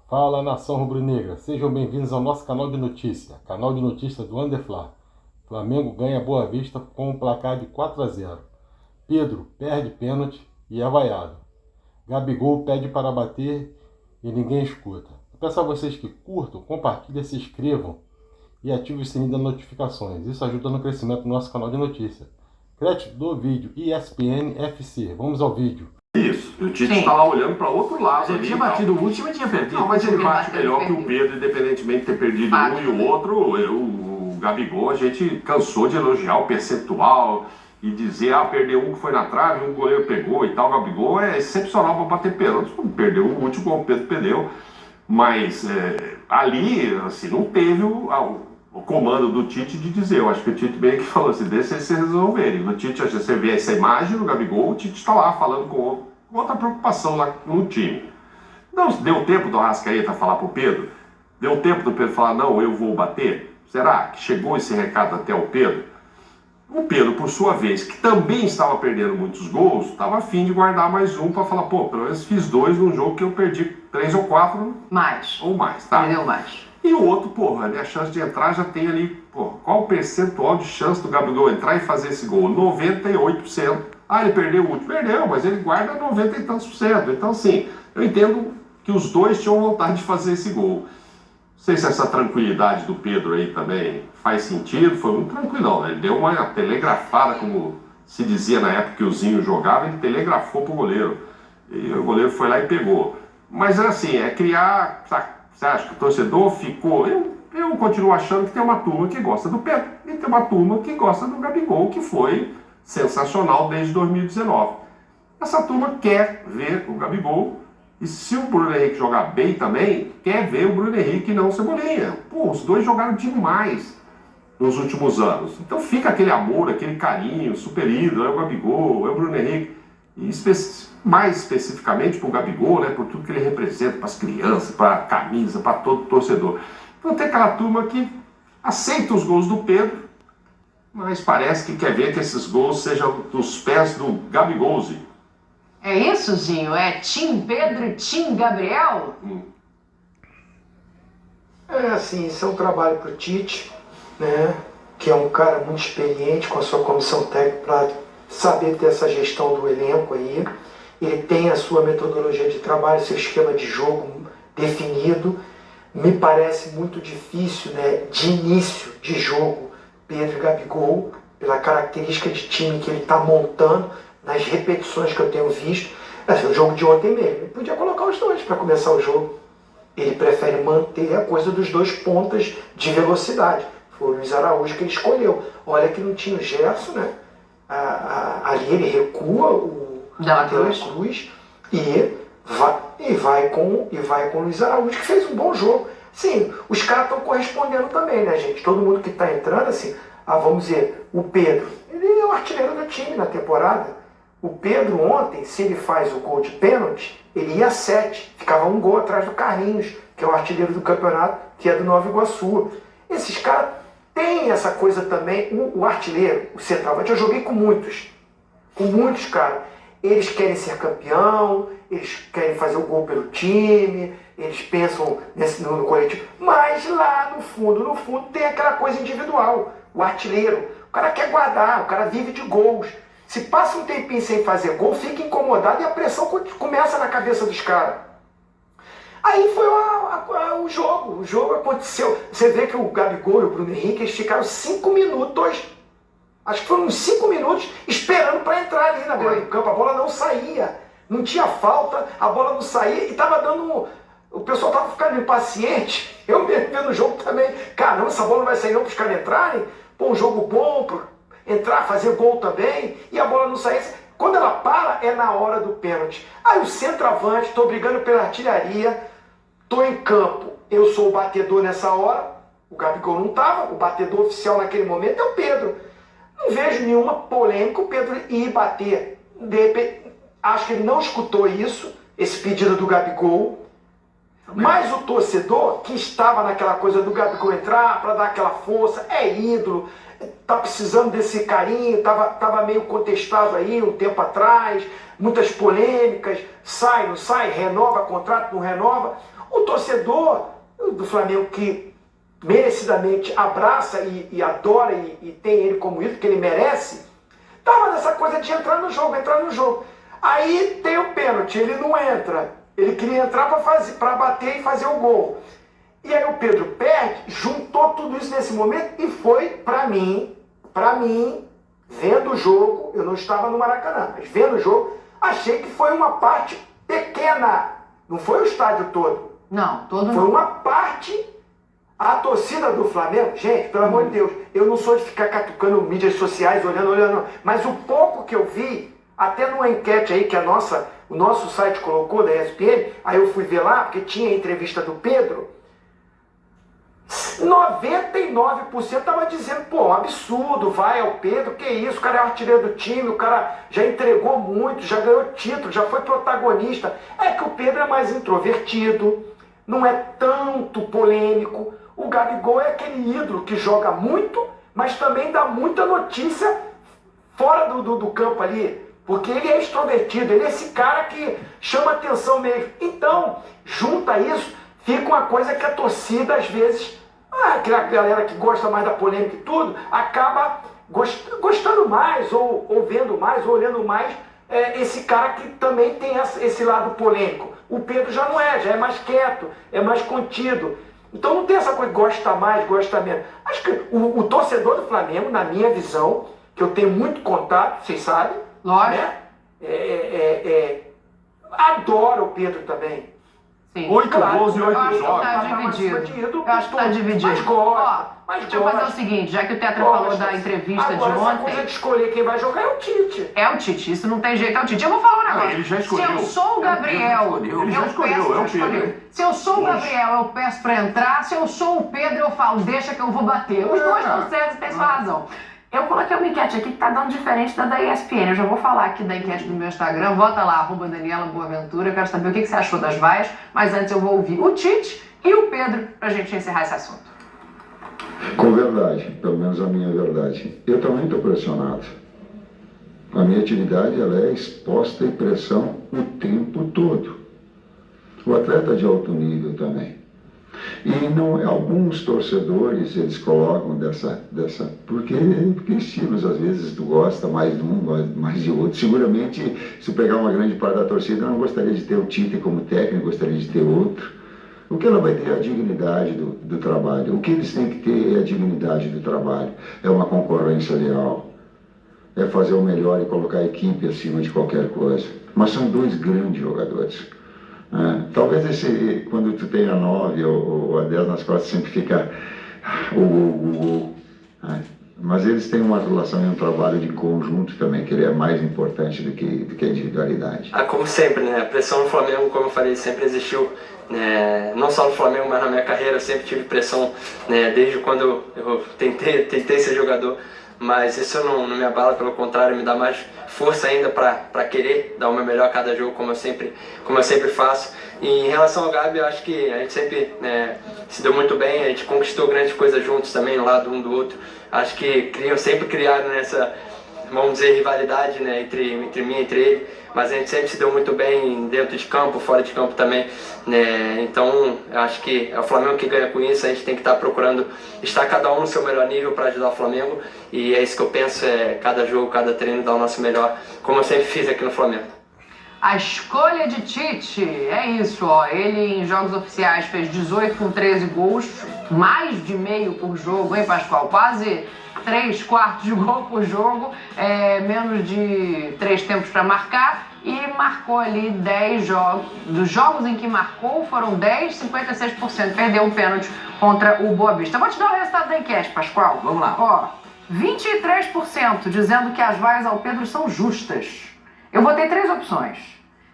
Fala, nação rubro-negra, sejam bem-vindos ao nosso canal de notícia do Underfla. Flamengo ganha Boa Vista com um placar de 4-0. Pedro perde pênalti e é vaiado. Gabigol pede para bater e ninguém escuta. Eu peço a vocês que curtam, compartilhem, se inscrevam e ativem o sininho das notificações. Isso ajuda no crescimento do nosso canal de notícia. Crédito do vídeo ESPN FC. Vamos ao vídeo. Isso, e o Tite está lá olhando para outro lado. Ele tinha batido o último e tinha perdido. Não, mas ele bate melhor que o Pedro, independentemente de ter perdido um e o outro. O Gabigol, a gente cansou de elogiar o percentual e dizer, perdeu um que foi na trave, um goleiro pegou e tal. O Gabigol é excepcional para bater pênalti. Perdeu o último, como o Pedro perdeu. Mas ali, assim, não teve o comando do Tite de dizer. Eu acho que o Tite bem que falou assim, deixa eles se resolverem. O Tite, você vê essa imagem do Gabigol, o Tite está lá falando com outra preocupação lá no time. Não deu tempo do Arrascaeta falar pro Pedro? Deu tempo do Pedro falar, não, eu vou bater? Será que chegou esse recado até o Pedro? O Pedro, por sua vez, que também estava perdendo muitos gols, estava afim de guardar mais um para falar, pô, pelo menos fiz 2 num jogo que eu perdi 3 ou 4. Mais. Ou mais, tá? Perdeu mais. E o outro, porra, a chance de entrar já tem ali, porra, qual o percentual de chance do Gabigol entrar e fazer esse gol? 98%. Ele perdeu o último. Perdeu, mas ele guarda 90 e tantos por cento. Então, assim, eu entendo que os dois tinham vontade de fazer esse gol. Não sei se essa tranquilidade do Pedro aí também faz sentido, foi muito tranquilão, né? Ele deu uma telegrafada, como se dizia na época que o Zinho jogava, ele telegrafou pro goleiro. E o goleiro foi lá e pegou. Mas assim, criar... Você acha que o torcedor ficou... Eu continuo achando que tem uma turma que gosta do Pedro e tem uma turma que gosta do Gabigol, que foi sensacional desde 2019. Essa turma quer ver o Gabigol e se o Bruno Henrique jogar bem também, quer ver o Bruno Henrique e não o Cebolinha. Pô, os dois jogaram demais nos últimos anos. Então fica aquele amor, aquele carinho, super ídolo, é o Gabigol, é o Bruno Henrique. E mais especificamente para o Gabigol, né, por tudo que ele representa para as crianças, para a camisa, para todo torcedor. Então tem aquela turma que aceita os gols do Pedro, mas parece que quer ver que esses gols sejam dos pés do Gabigolzinho. É isso, Zinho? É Tim Pedro e Tim Gabriel? Assim, isso é um trabalho para o Tite, né, que é um cara muito experiente com a sua comissão técnica para saber ter essa gestão do elenco aí. Ele tem a sua metodologia de trabalho, seu esquema de jogo definido. Me parece muito difícil, né, de início de jogo, Pedro e Gabigol, pela característica de time que ele está montando, nas repetições que eu tenho visto. O jogo de ontem mesmo, ele podia colocar os dois para começar o jogo. Ele prefere manter a coisa dos dois pontas de velocidade. Foi o Luiz Araújo que ele escolheu. Olha que não tinha o Gerson, né? Ali ele recua o Dela Cruz e vai com o Luiz Araújo, que fez um bom jogo. Sim, os caras estão correspondendo também, né, gente? Todo mundo que está entrando, assim, vamos dizer, o Pedro, ele é o artilheiro do time na temporada. O Pedro ontem, se ele faz o gol de pênalti, ele ia a 7, ficava um gol atrás do Carlinhos, que é o artilheiro do campeonato, que é do Nova Iguaçu. Esses caras têm essa coisa também, o artilheiro, o centroavante, eu joguei com muitos, cara. Eles querem ser campeão, eles querem fazer o gol pelo time, eles pensam no coletivo, mas lá no fundo tem aquela coisa individual. O artilheiro, o cara quer guardar, o cara vive de gols. Se passa um tempinho sem fazer gol, fica incomodado e a pressão começa na cabeça dos caras. Aí foi o jogo. O jogo aconteceu. Você vê que o Gabigol e o Bruno Henrique, eles ficaram 5 minutos, acho que foram uns 5 minutos, esperando para entrar ali na beira do campo. A bola não saía. Não tinha falta, a bola não saía e estava dando... O pessoal estava ficando impaciente. Eu mesmo vendo o jogo também. Caramba, essa bola não vai sair não para os caras entrarem? Pô, um jogo bom para entrar, fazer gol também, e a bola não saísse. Quando ela para, é na hora do pênalti. Aí o centroavante, estou brigando pela artilharia, estou em campo, eu sou o batedor nessa hora, o Gabigol não estava, o batedor oficial naquele momento é o Pedro. Não vejo nenhuma polêmica o Pedro ir bater. De repente, acho que ele não escutou isso, esse pedido do Gabigol. Mas o torcedor que estava naquela coisa do Gabigol entrar para dar aquela força, é ídolo, tá precisando desse carinho, tava meio contestado aí um tempo atrás, muitas polêmicas, sai, não sai, renova contrato, não renova. O torcedor do Flamengo que merecidamente abraça e adora e tem ele como ídolo, que ele merece, tava nessa coisa de entrar no jogo. Aí tem o pênalti, ele não entra. Ele queria entrar para bater e fazer o gol. E aí o Pedro perde, juntou tudo isso nesse momento e foi, para mim, vendo o jogo, eu não estava no Maracanã, mas vendo o jogo, achei que foi uma parte pequena. Não foi o estádio todo. Não, todo Foi não. uma parte. A torcida do Flamengo, gente, pelo amor de Deus, eu não sou de ficar catucando mídias sociais, olhando, mas o pouco que eu vi, até numa enquete aí que o nosso site colocou, da ESPN, aí eu fui ver lá, porque tinha a entrevista do Pedro, 99% tava dizendo, pô, um absurdo, vai ao Pedro, que isso, o cara é o artilheiro do time, o cara já entregou muito, já ganhou título, já foi protagonista. É que o Pedro é mais introvertido, não é tanto polêmico. O Gabigol é aquele ídolo que joga muito, mas também dá muita notícia fora do campo ali, porque ele é extrovertido, ele é esse cara que chama atenção mesmo. Então, junta isso, fica uma coisa que a torcida, às vezes, aquela galera que gosta mais da polêmica e tudo, acaba gostando mais, ou vendo mais, ou olhando mais, esse cara que também tem esse lado polêmico. O Pedro já não é, já é mais quieto, é mais contido. Então não tem essa coisa, gosta mais, gosta menos. Acho que o torcedor do Flamengo, na minha visão, que eu tenho muito contato, vocês sabem, Lógico. né? Adora o Pedro também. Sim. 8 Claro, gols e 8 Eu acho que jogos. tá dividido. Eu acho que tá dividido. Mas gosta, Ó, deixa eu fazer o seguinte, já que o Tetra falou da entrevista Agora, de essa coisa ontem. de escolher quem vai jogar é o Tite. É o Tite, isso não tem jeito, é o Tite. Eu vou falar um negócio. ele já Se escolheu. eu sou o Gabriel, Ele já escolheu, peço, é o já Pedro. escolheu. Se eu sou o Gabriel, eu peço pra entrar. Se eu sou o Pedro, eu falo, deixa que eu vou bater. Os dois estão certos, tem sua razão. Eu coloquei uma enquete aqui que tá dando diferente da ESPN. Eu já vou falar aqui da enquete do meu Instagram. Vota lá, @Daniela Boaventura. Eu quero saber o que você achou das vaias. Mas antes eu vou ouvir o Tite e o Pedro pra gente encerrar esse assunto. Com verdade, pelo menos a minha verdade. Eu também estou pressionado. A minha atividade ela é exposta à pressão o tempo todo. O atleta de alto nível também. E não, alguns torcedores eles colocam porque estilos, às vezes tu gosta mais de um, gosta mais de outro. Seguramente, se pegar uma grande parte da torcida, não gostaria de ter o Tite como técnico, gostaria de ter outro. O que ela vai ter é a dignidade do trabalho. O que eles têm que ter é a dignidade do trabalho. É uma concorrência leal. É fazer o melhor e colocar a equipe acima de qualquer coisa. Mas são dois grandes jogadores. Talvez quando tu tem a 9 ou a 10 nas costas sempre fica mas eles têm uma relação e um trabalho de conjunto também, que ele é mais importante do que a individualidade. Como sempre, né? A pressão no Flamengo, como eu falei, sempre existiu, né? Não só no Flamengo, mas na minha carreira eu sempre tive pressão, né? Desde quando eu tentei ser jogador. Mas isso não me abala, pelo contrário, me dá mais força ainda para querer dar o meu melhor a cada jogo, como eu sempre faço. E em relação ao Gabi, eu acho que a gente sempre se deu muito bem, a gente conquistou grandes coisas juntos também, um lado um do outro. Acho que sempre criaram essa, vamos dizer, rivalidade, né, entre mim e entre ele, mas a gente sempre se deu muito bem dentro de campo, fora de campo também, né? Então eu acho que é o Flamengo que ganha com isso. A gente tem que estar procurando estar cada um no seu melhor nível para ajudar o Flamengo, e é isso que eu penso, cada jogo, cada treino dar o nosso melhor, como eu sempre fiz aqui no Flamengo. A escolha de Tite, é isso, ó. Ele em jogos oficiais fez 18 com 13 gols, mais de meio por jogo, hein, Pascoal? Quase 3/4 de gol por jogo, menos de 3 tempos para marcar, e marcou ali 10 jogos. Dos jogos em que marcou foram 10, 56%. Perdeu um pênalti contra o Boa Vista. Eu vou te dar o resultado da enquete, Pascoal. Vamos lá. Ó, 23% dizendo que as vaias ao Pedro são justas. Eu botei 3 opções.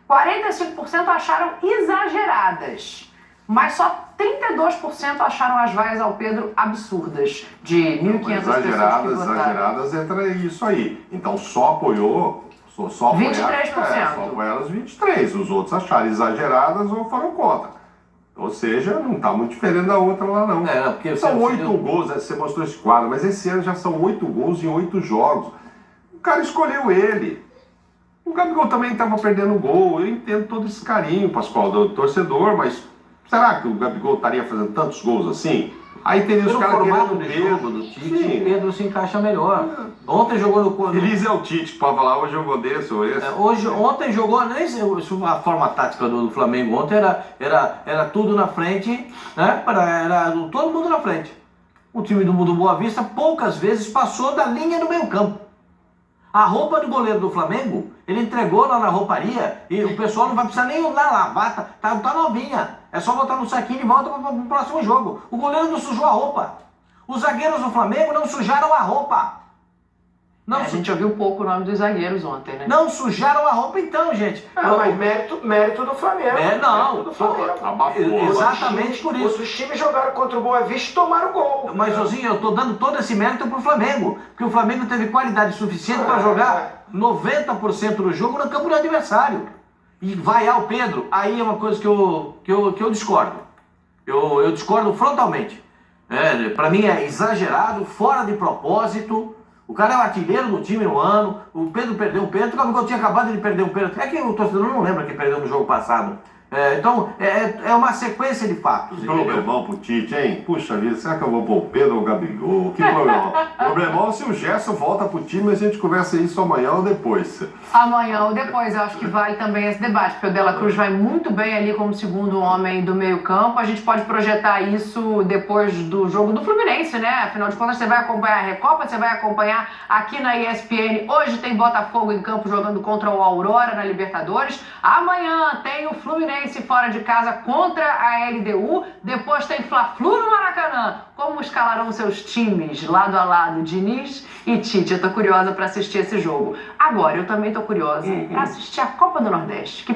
45% acharam exageradas, mas só 32% acharam as vaias ao Pedro absurdas, de 1.500 pessoas que votaram. Exageradas entra isso aí. Então só apoiou, só apoiaram, 23%. Só apoiaram os 23%. Os outros acharam exageradas ou foram contra. Ou seja, não está muito diferente da outra lá, não. Porque são 8 gols, você mostrou esse quadro, mas esse ano já são 8 gols em 8 jogos. O cara escolheu ele. O Gabigol também estava perdendo gol. Eu entendo todo esse carinho, Pascoal, do torcedor, mas será que o Gabigol estaria fazendo tantos gols assim? Aí teria os caras formato querendo de jogo do Tite, Sim. o Pedro se encaixa melhor. Ontem jogou no... Feliz é o Tite, que pode falar, hoje eu vou desse ou esse. Ontem jogou, nem sei, a forma tática do Flamengo ontem era tudo na frente, né? Era todo mundo na frente. O time do Boa Vista poucas vezes passou da linha do meio campo. A roupa do goleiro do Flamengo, ele entregou lá na rouparia e o pessoal não vai precisar nem lavar, tá novinha. É só botar no saquinho e volta para o próximo jogo. O goleiro não sujou a roupa. Os zagueiros do Flamengo não sujaram a roupa. A gente ouviu pouco o nome dos zagueiros ontem, né? Não sujaram a roupa então, gente. Mas mérito do Flamengo. Não. Mérito do Flamengo. Abafou. Exatamente por isso. Os times jogaram contra o Boa Vista e tomaram gol. Mas, Josinho, eu tô dando todo esse mérito pro Flamengo. Porque o Flamengo teve qualidade suficiente para jogar 90% do jogo no campo do adversário. E vaiar o Pedro, aí é uma coisa que eu discordo. Eu discordo frontalmente. Para mim é exagerado, fora de propósito. O cara é o artilheiro do time no ano. O Pedro perdeu um pênalti. O Gabigol tinha acabado de perder um pênalti. É que o torcedor não lembra que perdeu no jogo passado. Então, é uma sequência de fatos. Que problemão pro Tite, hein? Puxa vida, será que eu vou pôr o Pedro ou o Gabigol? Que problemão. Problemão se o Gerson volta pro time, a gente conversa isso amanhã ou depois. Amanhã ou depois, eu acho que vale também esse debate, porque o De La Cruz vai muito bem ali como segundo homem do meio campo. A gente pode projetar isso depois do jogo do Fluminense, né? Afinal de contas, você vai acompanhar a Recopa, você vai acompanhar aqui na ESPN. Hoje tem Botafogo em campo jogando contra o Aurora na Libertadores. Amanhã tem o Fluminense fora de casa contra a LDU. Depois tem Fla-Flu no Maracanã. Como escalarão seus times lado a lado, Diniz e Tite? Eu tô curiosa para assistir esse jogo. Agora, eu também tô curiosa para assistir a Copa do Nordeste, que